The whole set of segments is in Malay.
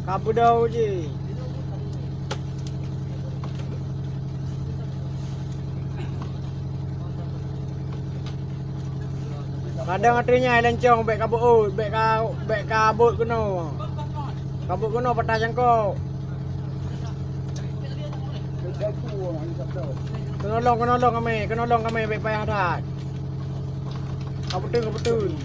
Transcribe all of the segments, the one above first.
Kabu daw je. Kadang atrinya lencong bek kabut, bek kabut kuno. Kabut kuno patah jangkau. Kenolong kami bek payah dah. Kabutun.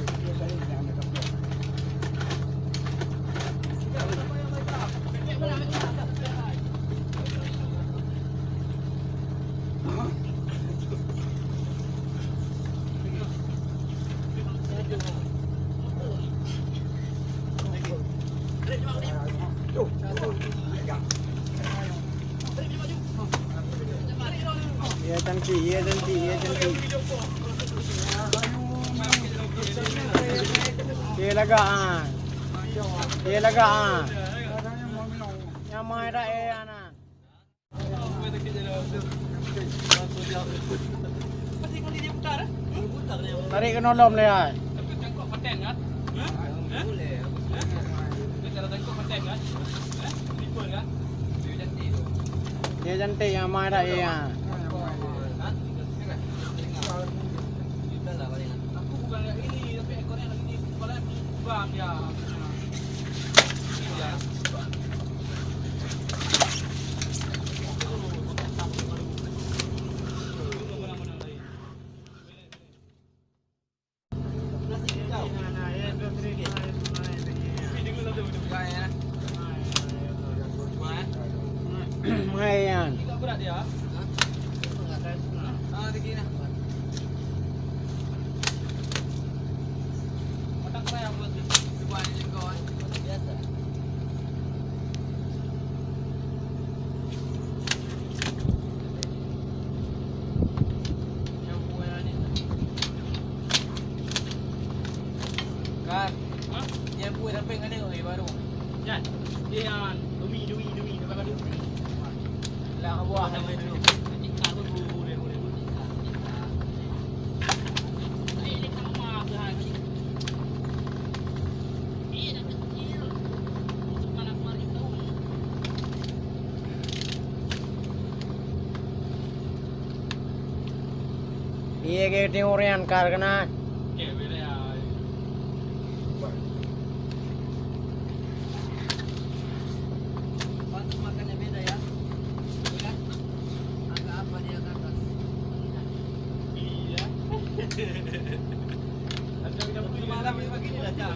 Ya cantik. Dia lagaan. Yang mai dah anak. Tarik kenolong dia. Tapi tengok paten kan? Boleh. Dia cara tengok paten kan? Tipe kan? Dia cantik tu. Dia cantik yang mai dah Aku bukan yang ini, tapi ekornya lagi ni. Kepala ni bam dia. Mayan. Tidak berat dia. Tinggi nak. Otak saya buat coba ni kawan. Biasa. Yang punya ni. Kan? Yang punya sampai kan ni baru. Kan? Dia yang dumi dekat kadu. Lah buah nama itu. Tingkat tu boleh. Iya ke tiurian kar kena. Okey, boleh ya. Bantu makannya beda ya. Kan? Agak apa dia ke atas? Iya. Ada kita semalam begini lah, Cak.